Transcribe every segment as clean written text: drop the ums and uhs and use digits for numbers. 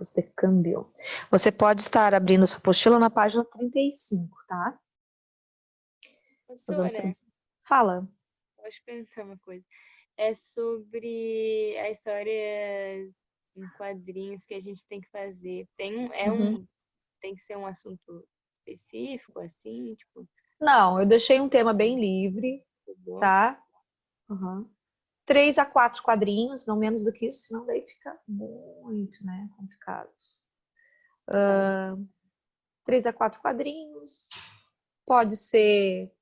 verbos de cambio. Você pode estar abrindo sua apostila na página 35, tá? Professora, Fala. posso perguntar uma coisa? É sobre a história em quadrinhos que a gente tem que fazer. Tem que ser um assunto específico, assim, tipo, Não, eu deixei um tema bem livre, bom. tá? 3 a 4 quadrinhos, não menos do que isso, senão daí fica muito, né, complicado. 3 a 4 quadrinhos, pode ser...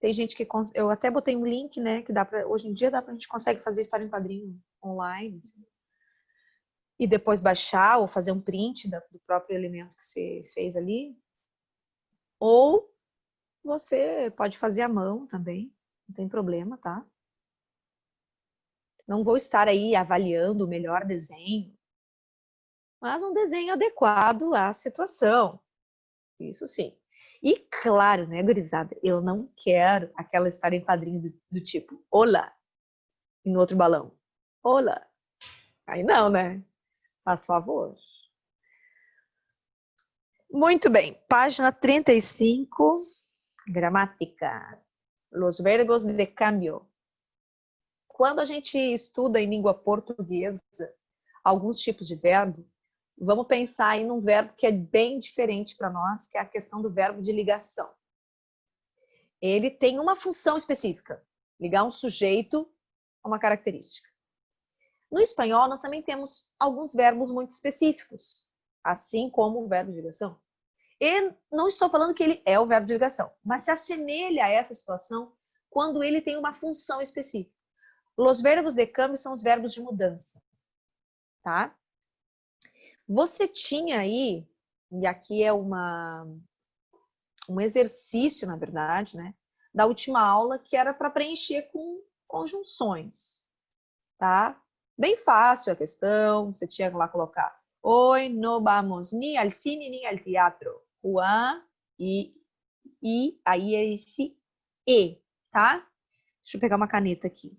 Tem gente que... Eu até botei um link, né, que dá pra... Hoje em dia a gente consegue fazer história em quadrinho online, assim, e depois baixar ou fazer um print do próprio elemento que você fez ali. Ou você pode fazer à mão também, não tem problema, tá? Não vou estar aí avaliando o melhor desenho, mas um desenho adequado à situação. Isso sim. E claro, né, gurizada, eu não quero aquela história em quadrinho do tipo, olá, em outro balão. Olá. Aí não, né? Faz favor. Muito bem. Página 35, gramática. Los verbos de cambio. Quando a gente estuda em língua portuguesa alguns tipos de verbo, vamos pensar em um verbo que é bem diferente para nós, que é a questão do verbo de ligação. Ele tem uma função específica, ligar um sujeito a uma característica. No espanhol, nós também temos alguns verbos muito específicos, assim como o verbo de ligação. E não estou falando que ele é o verbo de ligação, mas se assemelha a essa situação quando ele tem uma função específica. Os verbos de cambio são os verbos de mudança, tá? Você tinha aí, e aqui é um exercício, na verdade, né, da última aula, que era para preencher com conjunções, tá? Bem fácil a questão, você tinha que lá colocar hoy no vamos ni al cine ni al teatro. Juan e aí é esse e, tá? Deixa eu pegar uma caneta aqui.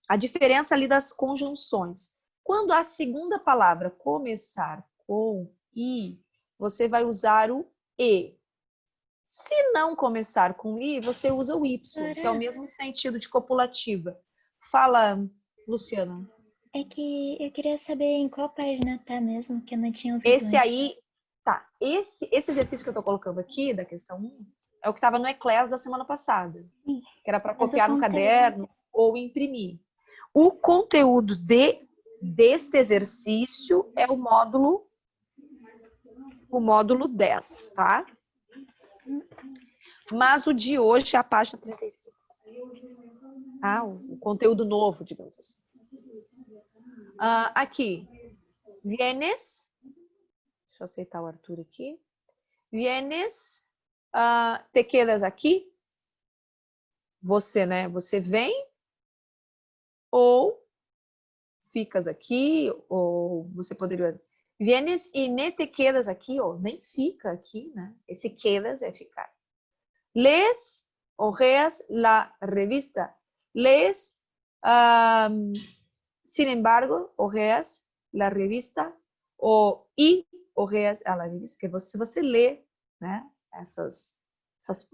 A diferença ali das conjunções. Quando a segunda palavra começar com i, você vai usar o e. Se não começar com i, você usa o y, que é o mesmo sentido de copulativa. Fala, Luciana. É que eu queria saber em qual página tá mesmo, que eu não tinha ouvido Esse antes. aí, tá. Esse exercício que eu tô colocando aqui, da questão 1, é o que estava no Eclés da semana passada. Sim, Que era para mas copiar o no conteúdo- caderno ou imprimir. O conteúdo deste exercício é o módulo 10, tá? Mas o de hoje é a página 35. Ah, o conteúdo novo, digamos assim. Aqui, vienes, deixa eu aceitar o Arthur aqui. Vienes, te quedas aqui. Você, né? Você vem ou ficas aqui, ou você poderia... Vienes e nem te quedas aqui, ou nem fica aqui, né? Esse quedas é ficar. Lees, ojeas la revista. Lees, sin embargo, ojeas la revista, e ojeas a la revista, que se você lê, né? Essas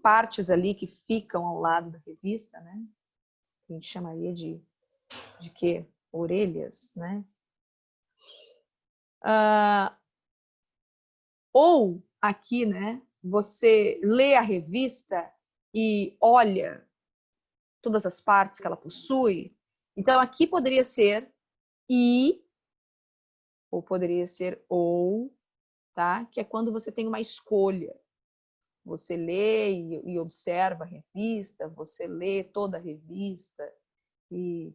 partes ali que ficam ao lado da revista, né? Que a gente chamaria de quê? Orelhas, né? Ou aqui, né? Você lê a revista e olha todas as partes que ela possui. Então, aqui poderia ser e, ou poderia ser ou, tá? Que é quando você tem uma escolha. Você lê e observa a revista, você lê toda a revista e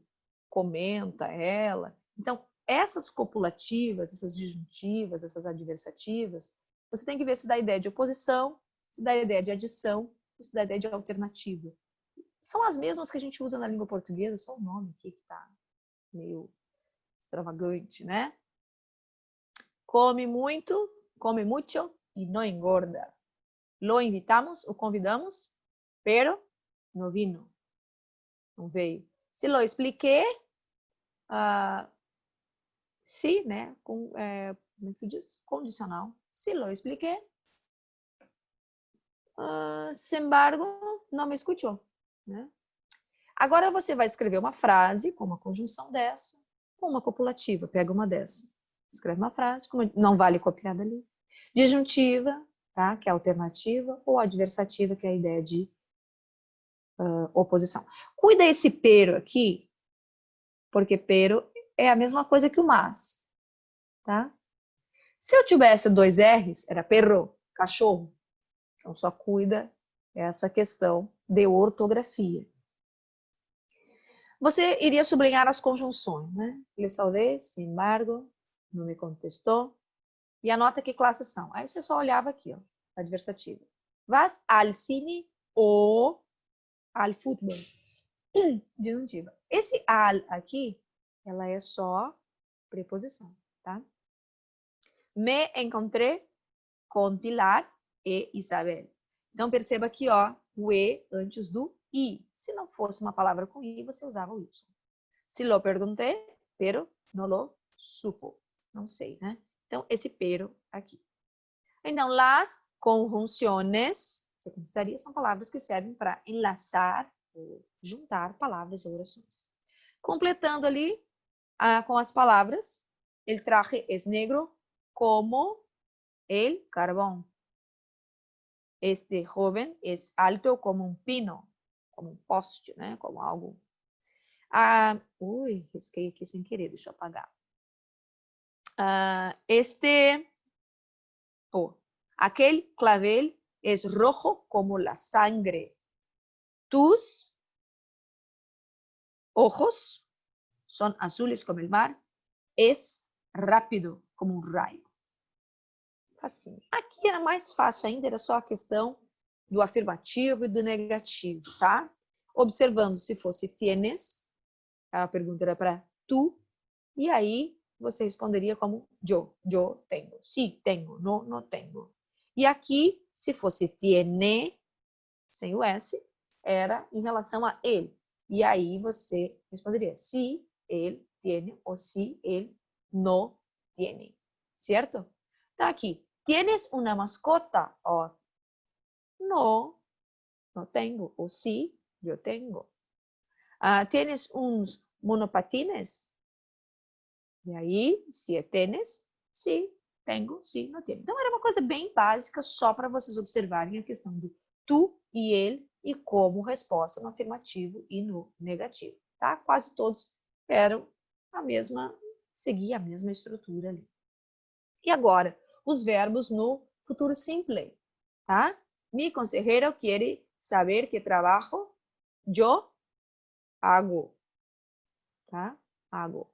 comenta ela. Então, essas copulativas, essas disjuntivas, essas adversativas, você tem que ver se dá ideia de oposição, se dá ideia de adição, se dá ideia de alternativa. São as mesmas que a gente usa na língua portuguesa, só o nome aqui que está meio extravagante, né? Come muito, come mucho e não engorda. Lo invitamos, o convidamos, pero no vino. Não veio. Se lo expliqué, sí, né? como é que se diz? Condicional. Se lo expliqué, sin embargo, não me escutou, né? Agora você vai escrever uma frase com uma conjunção dessa, com uma copulativa. Pega uma dessa. Escreve uma frase, não vale copiar dali. Disjuntiva, tá? Que é a alternativa, ou adversativa, que é a ideia de oposição. Cuida esse pero aqui, porque pero é a mesma coisa que o mas, tá? Se eu tivesse 2 R's, era perro, cachorro. Então, só cuida essa questão de ortografia. Você iria sublinhar as conjunções, né? Le saudé, sin embargo, não me contestou. E anota que classes são. Aí você só olhava aqui, ó, adversativa. Vas al cine ou al fútbol. Disjuntiva. Esse al aqui, ela é só preposição, tá? Me encontré com Pilar e Isabel. Então, perceba aqui, ó, o E antes do I. Se não fosse uma palavra com I, você usava o Y. Se lo pergunté, pero no lo supo. Não sei, né? Então, esse pero aqui. Então, las conjunciones, secundaria, são palavras que servem para enlaçar ou juntar palavras ou orações. Completando ali com as palavras, el traje es negro como el carbón. Este joven es alto como un pino, como um poste, né? Como algo. Risquei aqui sem querer, deixa eu apagar. Aquel clavel es rojo como la sangre. Tus ojos son azules como el mar. Es rápido como un rayo. Assim. Aqui era mais fácil ainda, era só a questão do afirmativo e do negativo, tá? Observando se fosse tienes, a pergunta era para tu, e aí você responderia como yo tenho. Sí, tenho, no tenho. E aqui, se fosse tiene, sem o S, era em relação a ele. E aí você responderia si, ele tiene, ou si, ele no tiene. Certo? Então aqui, ¿tienes una mascota? O no tengo. O sí, yo tengo. ¿Tienes uns monopatines? E aí, se é tênis, sim, tenho, sim, não tenho. Então, era uma coisa bem básica, só para vocês observarem a questão do tu e ele e como resposta no afirmativo e no negativo, tá? Quase todos eram seguia a mesma estrutura ali. E agora, os verbos no futuro simple, tá? Mi consejero quiere saber qué trabajo yo hago, tá? Hago.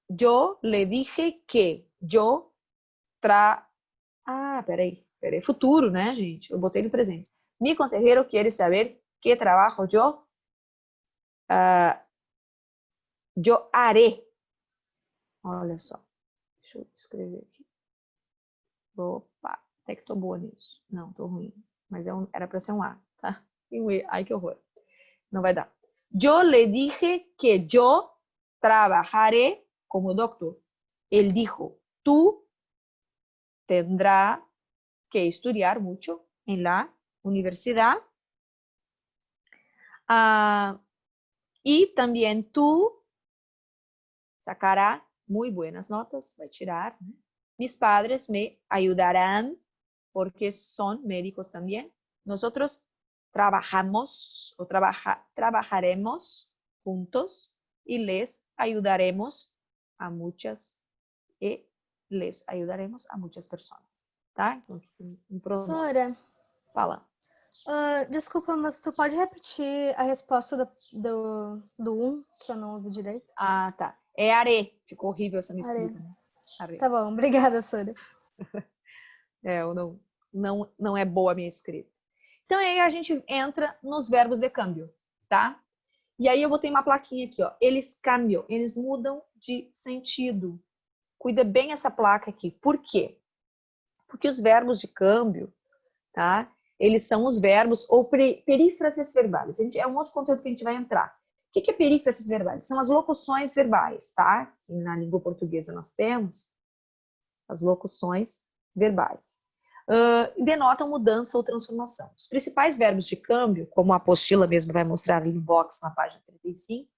Yo le dije que yo peraí, futuro, né, gente? Eu botei no presente. Mi consejero quiere saber qué trabajo yo haré. Olha só. Deixa eu escrever aqui. Opa, até que tô boa nisso. Não, tô ruim. Mas era para ser um A, tá? Ai, que horror. Não vai dar. Yo le dije que yo trabajaré como doctor. Él dijo, tú tendrás que estudiar mucho en la universidad. Y también tú sacarás muy buenas notas, va a tirar, ¿no? Mis padres me ayudarán porque son médicos también. Nosotros trabajamos o trabajaremos juntos y les ayudaremos a muchas pessoas, tá? Então, aqui tem um pronome. Sora, Fala. Desculpa, mas tu pode repetir a resposta do 1, que eu não ouvi direito? Ah, tá. É are. Ficou horrível essa minha escrita, né? Are. Tá bom, obrigada, Sora. Não é boa a minha escrita. Então, aí a gente entra nos verbos de câmbio, tá? E aí eu botei uma plaquinha aqui, ó. Eles cambiam, eles mudam de sentido. Cuida bem essa placa aqui. Por quê? Porque os verbos de câmbio, tá? Eles são os verbos ou perífrases verbais. É um outro conteúdo que a gente vai entrar. O que é perífrases verbais? São as locuções verbais, tá? E na língua portuguesa nós temos as locuções verbais. Denotam mudança ou transformação. Os principais verbos de câmbio, como a apostila mesmo vai mostrar ali no box na página 35,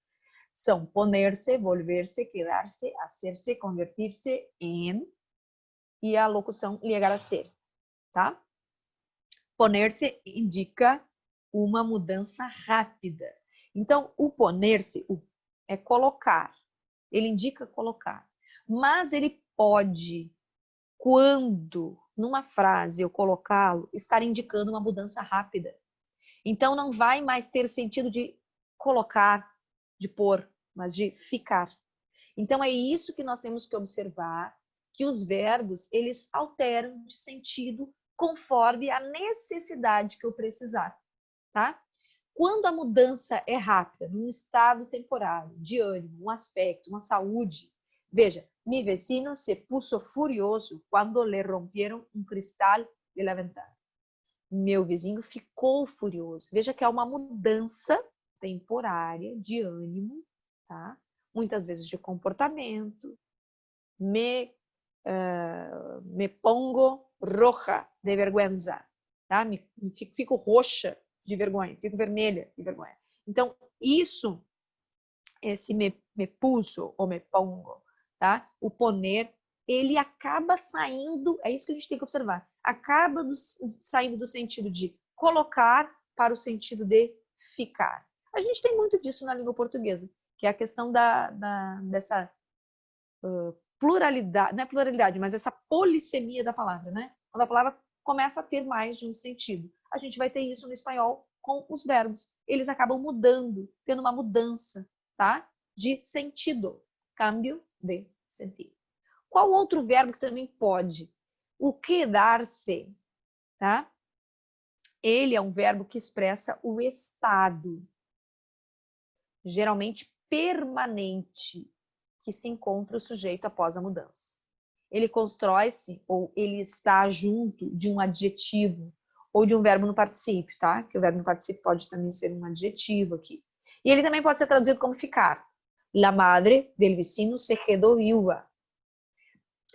são poner-se, volver-se, quedar-se, hacer-se, convertir-se em, e a locução llegar a ser, tá? Poner-se indica uma mudança rápida. Então, o poner-se é colocar. Ele indica colocar. Mas ele pode, quando numa frase eu colocá-lo, estar indicando uma mudança rápida. Então, não vai mais ter sentido de colocar, de pôr, mas de ficar. Então, é isso que nós temos que observar, que os verbos, eles alteram de sentido conforme a necessidade que eu precisar, tá? Quando a mudança é rápida, num estado temporário, de ânimo, um aspecto, uma saúde, veja, mi vecino se puso furioso quando le rompieron um cristal de la ventana. Meu vizinho ficou furioso. Veja que é uma mudança temporária de ânimo, tá? Muitas vezes de comportamento. Me pongo roja de vergüenza, tá? Fico roxa de vergonha, fico vermelha de vergonha. Então, isso, esse me puso ou me pongo, tá? O poner, ele acaba saindo, é isso que a gente tem que observar, acaba saindo do sentido de colocar para o sentido de ficar. A gente tem muito disso na língua portuguesa, que é a questão dessa pluralidade, não é pluralidade, mas essa polissemia da palavra, né? Quando a palavra começa a ter mais de um sentido. A gente vai ter isso no espanhol com os verbos. Eles acabam mudando, tendo uma mudança, tá? De sentido. Câmbio de sentido. Qual outro verbo que também pode? O quedar-se, tá? Ele é um verbo que expressa o estado, geralmente permanente, que se encontra o sujeito após a mudança. Ele constrói-se ou ele está junto de um adjetivo ou de um verbo no particípio, tá? Que o verbo no particípio pode também ser um adjetivo aqui. E ele também pode ser traduzido como ficar. La madre del vecino se quedó viuva.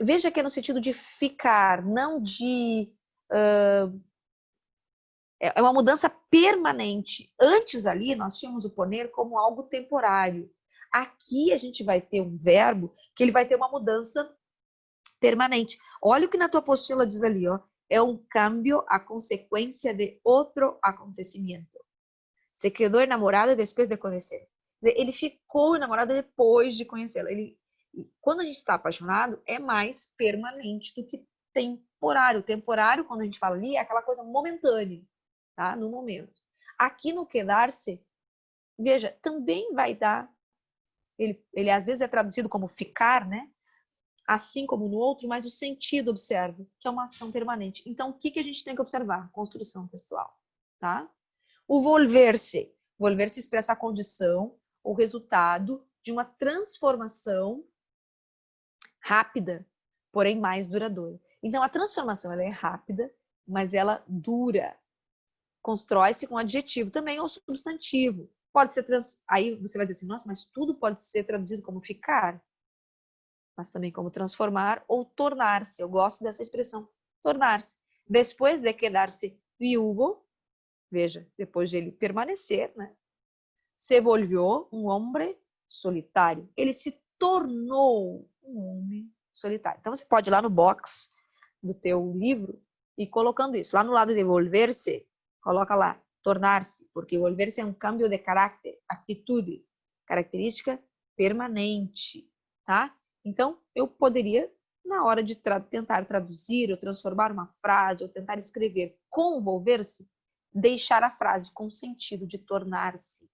Veja que é no sentido de ficar, não de... é uma mudança permanente. Antes ali, nós tínhamos o poner como algo temporário. Aqui a gente vai ter um verbo que ele vai ter uma mudança permanente. Olha o que na tua apostila diz ali, ó. É um cambio a consequência de outro acontecimento. Se quedou enamorado depois de conhecer. Ele ficou enamorado depois de conhecê-la. Quando a gente está apaixonado, é mais permanente do que temporário. Temporário, quando a gente fala ali, é aquela coisa momentânea, tá? No momento. Aqui no quedar-se, veja, também vai dar. Ele às vezes é traduzido como ficar, né? Assim como no outro, mas o sentido, observa, que é uma ação permanente. Então, o que a gente tem que observar? Construção textual, tá? O volver-se. Volver-se expressa a condição ou resultado de uma transformação rápida, porém mais duradoura. Então, a transformação ela é rápida, mas ela dura. Constrói-se com adjetivo também ou substantivo. Pode ser aí você vai dizer assim, nossa, mas tudo pode ser traduzido como ficar, mas também como transformar ou tornar-se. Eu gosto dessa expressão, tornar-se. Depois de quedar-se viúvo, veja, depois de ele permanecer, né? Se volvió um homem solitário. Ele se tornou um homem solitário. Então você pode ir lá no box do teu livro e colocando isso. Lá no lado de volver-se, coloca lá, tornar-se, porque volver-se é um cambio de caráter, atitude, característica permanente, tá? Então, eu poderia, na hora de tentar traduzir ou transformar uma frase ou tentar escrever com volver-se, deixar a frase com o sentido de tornar-se.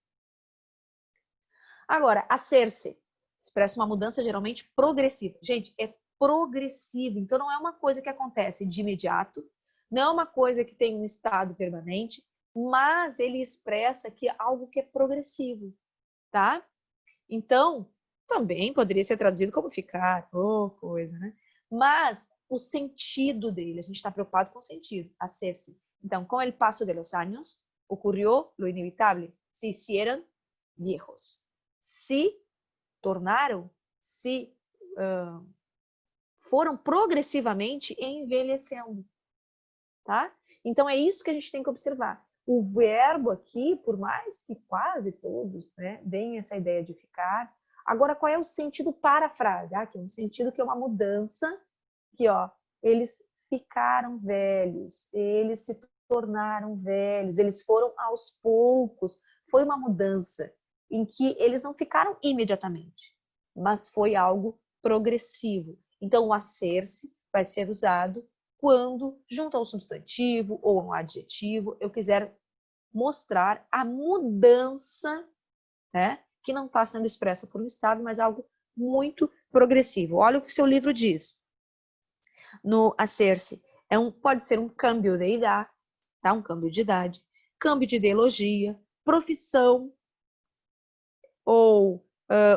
Agora, hacer-se expressa uma mudança geralmente progressiva. Gente, é progressivo, então não é uma coisa que acontece de imediato, não é uma coisa que tem um estado permanente, mas ele expressa que é algo que é progressivo, tá? Então, também poderia ser traduzido como ficar, coisa, né? Mas o sentido dele, a gente está preocupado com o sentido, hacer-se. Então, com el paso de los años, ocurrió lo inevitable, se hicieron viejos. Se tornaram, se foram progressivamente envelhecendo, tá? Então é isso que a gente tem que observar. O verbo aqui, por mais que quase todos, né, deem essa ideia de ficar, agora qual é o sentido para a frase? Que é um sentido que é uma mudança, que ó, eles ficaram velhos, eles se tornaram velhos, eles foram aos poucos, foi uma mudança em que eles não ficaram imediatamente, mas foi algo progressivo. Então o hacer-se vai ser usado quando, junto ao substantivo ou a um adjetivo, eu quiser mostrar a mudança, né, que não está sendo expressa por um estado, mas algo muito progressivo. Olha o que o seu livro diz. No hacer-se, pode ser um câmbio de idade, tá? Um câmbio de idade, câmbio de ideologia, profissão, ou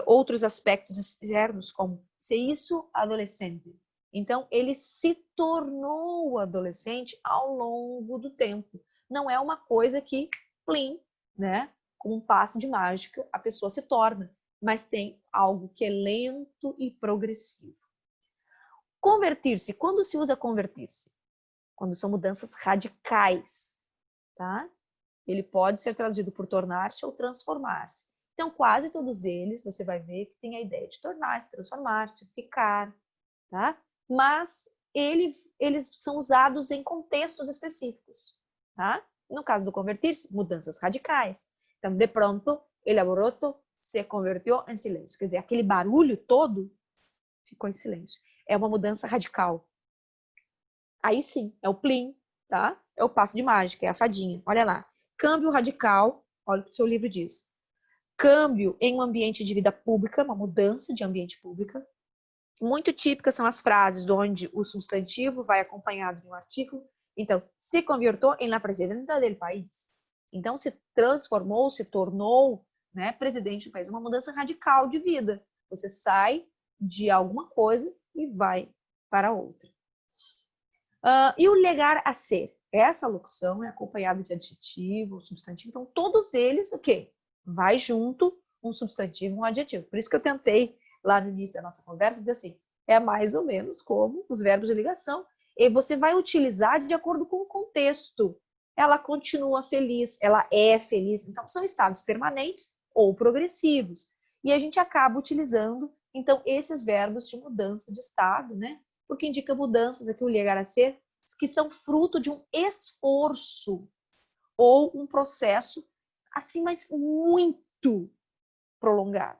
outros aspectos externos, como se isso adolescente. Então, ele se tornou adolescente ao longo do tempo. Não é uma coisa que, plim, né, com um passe de mágica, a pessoa se torna, mas tem algo que é lento e progressivo. Convertir-se. Quando se usa convertir-se? Quando são mudanças radicais, tá? Ele pode ser traduzido por tornar-se ou transformar-se. Então, quase todos eles, você vai ver que tem a ideia de tornar-se, transformar-se, ficar, tá? Mas eles são usados em contextos específicos, tá? No caso do convertir-se, mudanças radicais. Então, de pronto, el alboroto se convirtió em silêncio. Quer dizer, aquele barulho todo ficou em silêncio. É uma mudança radical. Aí sim, é o plim, tá? É o passo de mágica, é a fadinha. Olha lá. Câmbio radical, olha o que o seu livro diz. Câmbio em um ambiente de vida pública, uma mudança de ambiente pública. Muito típicas são as frases onde o substantivo vai acompanhado de um artigo. Então, se convirtió en la presidenta del país. Então, se transformou, se tornou, né, presidente do país. Uma mudança radical de vida. Você sai de alguma coisa e vai para outra. E o llegar a ser? Essa locução é acompanhada de adjetivo, substantivo. Então, todos eles, o quê? Vai junto um substantivo e um adjetivo. Por isso que eu tentei, lá no início da nossa conversa, dizer assim, é mais ou menos como os verbos de ligação. E você vai utilizar de acordo com o contexto. Ela continua feliz, ela é feliz. Então, são estados permanentes ou progressivos. E a gente acaba utilizando, então, esses verbos de mudança de estado, né? Porque indica mudanças, aqui o llegar a ser, que são fruto de um esforço ou um processo assim, mas muito prolongado.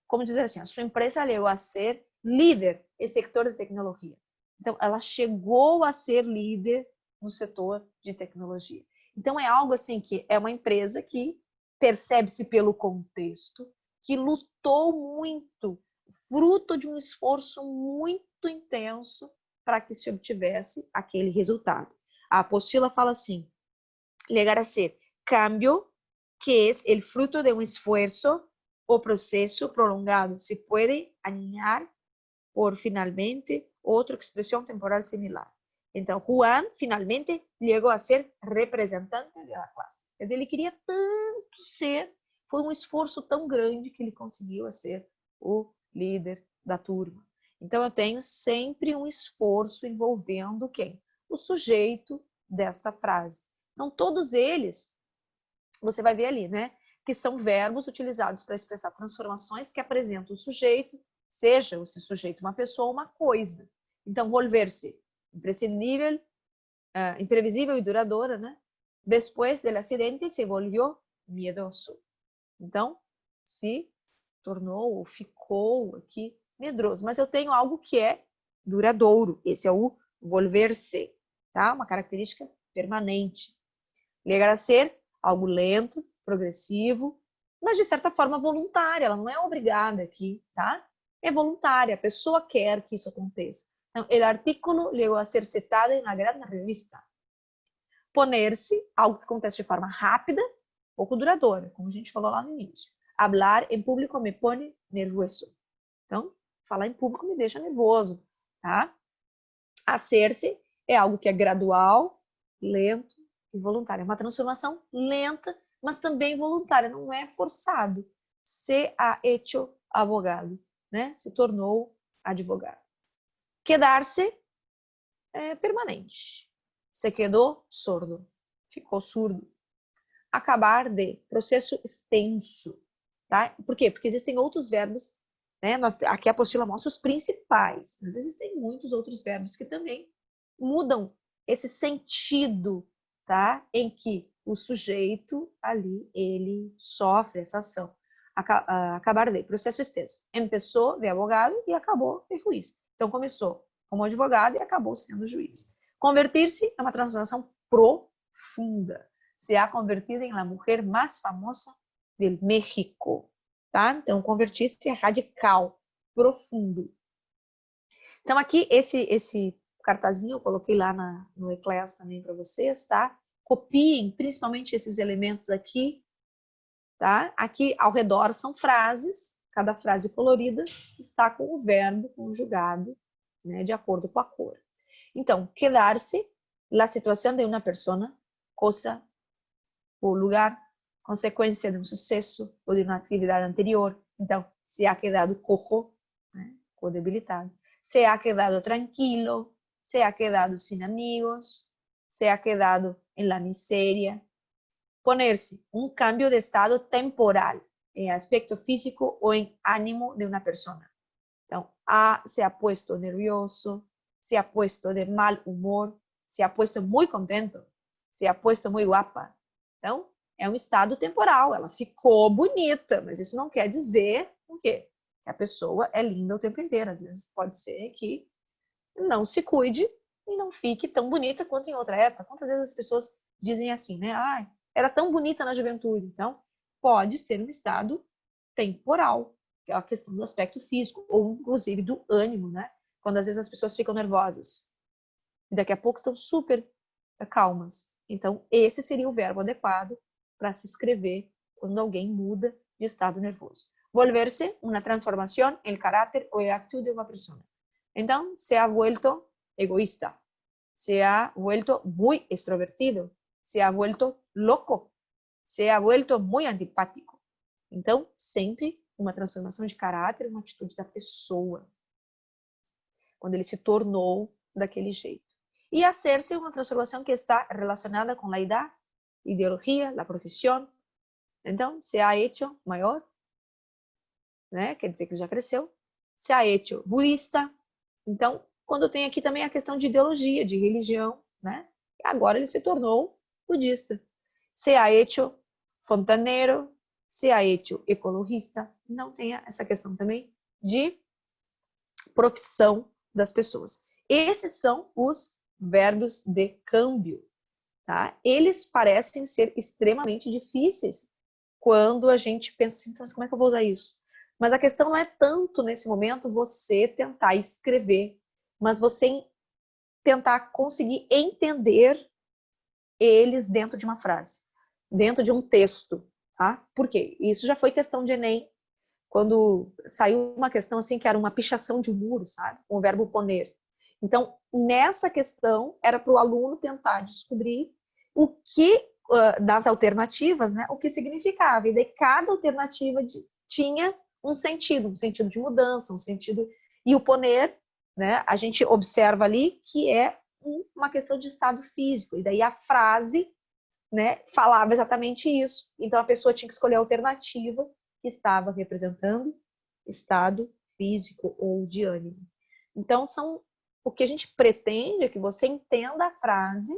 Como dizer assim, a sua empresa chegou a ser líder no setor de tecnologia. Então, ela chegou a ser líder no setor de tecnologia. Então, é algo assim que é uma empresa que percebe-se pelo contexto, que lutou muito, fruto de um esforço muito intenso para que se obtivesse aquele resultado. A apostila fala assim, llegar a ser cambio, que es el fruto de un esfuerzo o proceso prolongado. Se puede añadir por finalmente otra expresión temporal similar. Então, Juan finalmente chegou a ser representante da classe. Quer dizer, ele queria tanto ser, foi um esforço tão grande que ele conseguiu ser o líder da turma. Então, eu tenho sempre um esforço envolvendo quem? O sujeito desta frase. Então, todos eles, você vai ver ali, né? Que são verbos utilizados para expressar transformações que apresentam o sujeito, seja esse sujeito uma pessoa ou uma coisa. Então, volver-se imprescindível, imprevisível e duradoura, né? Después del acidente se volvió miedoso. Então, se tornou ou ficou aqui medroso. Mas eu tenho algo que é duradouro. Esse é o volver-se, tá? Uma característica permanente. Llegar a ser algo lento, progressivo, mas de certa forma voluntária. Ela não é obrigada aqui, tá? É voluntária. A pessoa quer que isso aconteça. Então, o artículo chegou a ser citado em uma grande revista. Poner-se, algo que acontece de forma rápida, pouco duradoura, como a gente falou lá no início. Hablar em público me pone nervoso. Então, falar em público me deixa nervoso, tá? Hacer-se é algo que é gradual, lento e voluntário. É uma transformação lenta, mas também voluntária, não é forçado. Se ha hecho abogado, né? Se tornou advogado. Quedar-se é permanente. Se quedou sordo. Ficou surdo. Acabar de, processo extenso. Tá? Por quê? Porque existem outros verbos, né? Aqui a apostila mostra os principais, mas existem muitos outros verbos que também mudam esse sentido, tá? Em que o sujeito ali, ele sofre essa ação. Acabar de, processo extenso. Empezou de abogado e acabou de juiz. Então, começou como advogado e acabou sendo juiz. Convertir-se é uma transformação profunda. Se ha convertido em la mujer mais famosa del México, tá? Então, convertir-se é radical, profundo. Então, aqui, esse cartazinho eu coloquei lá no Eclés também para vocês, tá? Copiem, principalmente esses elementos aqui, tá? Aqui, ao redor, são frases. Cada frase colorida está com o verbo conjugado, né? De acordo com a cor. Então, quedar-se, la situación de una persona, cosa o lugar, consequência de um sucesso ou de uma atividade anterior. Então, se ha quedado cojo, né, ou debilitado, se ha quedado tranquilo, se ha quedado sin amigos, se ha quedado en la miseria. Ponerse um cambio de estado temporal em aspecto físico ou em ânimo de uma pessoa. Então, se ha puesto nervioso, se ha puesto de mal humor, se ha puesto muito contento, se ha puesto muito guapa. Então, é um estado temporal, ela ficou bonita, mas isso não quer dizer o quê? Que a pessoa é linda o tempo inteiro. Às vezes pode ser que não se cuide e não fique tão bonita quanto em outra época. Quantas vezes as pessoas dizem assim, né? Ah, era tão bonita na juventude. Então, pode ser um estado temporal, que é a questão do aspecto físico, ou inclusive do ânimo, né? Quando às vezes as pessoas ficam nervosas e daqui a pouco estão super calmas. Então, esse seria o verbo adequado para se escrever quando alguém muda de estado nervoso. Volver-se uma transformação em caráter ou em actitud de uma pessoa. Então, se ha vuelto egoísta, se ha vuelto muy extrovertido, se ha vuelto loco, se ha vuelto muy antipático. Então, sempre uma transformação de caráter, uma atitude da pessoa, quando ele se tornou daquele jeito. E hacer-se uma transformação que está relacionada com a idade, ideologia, a profissão. Então, se ha hecho maior, né? Quer dizer que já cresceu. Se ha hecho budista. Então, quando tem aqui também a questão de ideologia, de religião, né? Agora ele se tornou budista. Se ha hecho fontaneiro, se ha hecho ecologista. Não tem essa questão também de profissão das pessoas. Esses são os verbos de câmbio, tá? Eles parecem ser extremamente difíceis quando a gente pensa assim, então, como é que eu vou usar isso? Mas a questão não é tanto, nesse momento, você tentar escrever, mas você tentar conseguir entender eles dentro de uma frase, dentro de um texto, tá? Por quê? Isso já foi questão de Enem, quando saiu uma questão assim, que era uma pichação de um muro, sabe? Com o verbo poner. Então, nessa questão, era para o aluno tentar descobrir o que, das alternativas, né, o que significava. E daí cada alternativa tinha um sentido de mudança, um sentido... E o poner, né, a gente observa ali que é uma questão de estado físico. E daí a frase, né, falava exatamente isso. Então, a pessoa tinha que escolher a alternativa que estava representando estado físico ou de ânimo. Então, o que a gente pretende é que você entenda a frase,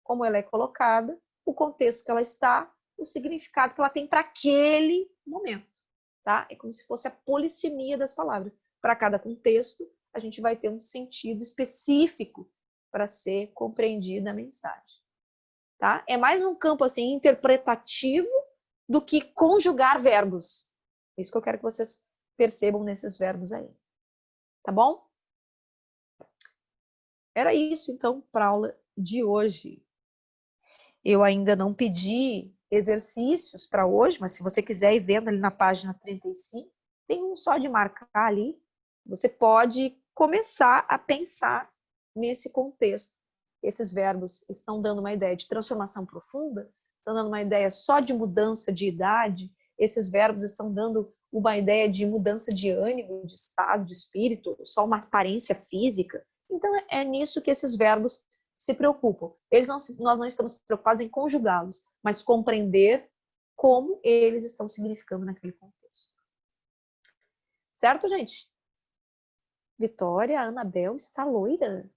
como ela é colocada, o contexto que ela está, o significado que ela tem para aquele momento, tá? É como se fosse a polissemia das palavras. Para cada contexto, a gente vai ter um sentido específico para ser compreendida a mensagem, tá? É mais num campo assim interpretativo do que conjugar verbos. É isso que eu quero que vocês percebam nesses verbos aí. Tá bom? Era isso, então, para a aula de hoje. Eu ainda não pedi exercícios para hoje, mas se você quiser ir vendo ali na página 35, tem um só de marcar ali. Você pode começar a pensar nesse contexto. Esses verbos estão dando uma ideia de transformação profunda, estão dando uma ideia só de mudança de idade, esses verbos estão dando uma ideia de mudança de ânimo, de estado, de espírito, só uma aparência física. Então, é nisso que esses verbos se preocupam. Nós não estamos preocupados em conjugá-los, mas compreender como eles estão significando naquele contexto. Certo, gente? Vitória, a Anabel está loira.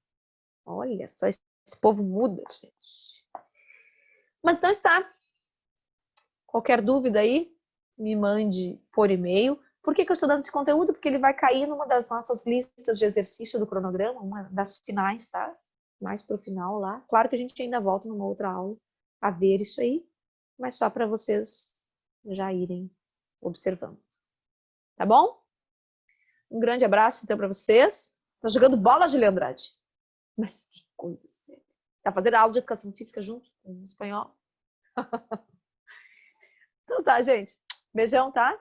Olha só, esse povo muda, gente. Mas então está. Qualquer dúvida aí, me mande por e-mail. Por que eu estou dando esse conteúdo? Porque ele vai cair numa das nossas listas de exercício do cronograma, uma das finais, tá? Mais para o final lá. Claro que a gente ainda volta numa outra aula a ver isso aí, mas só para vocês já irem observando. Tá bom? Um grande abraço então para vocês. Tá jogando bola, Julia Andrade? Mas que coisa séria. Tá fazendo aula de educação física junto com o espanhol? Então tá, gente. Beijão, tá?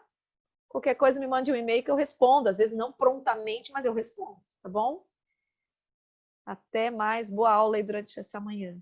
Qualquer coisa me mande um e-mail que eu respondo. Às vezes não prontamente, mas eu respondo, tá bom? Até mais. Boa aula aí durante essa manhã.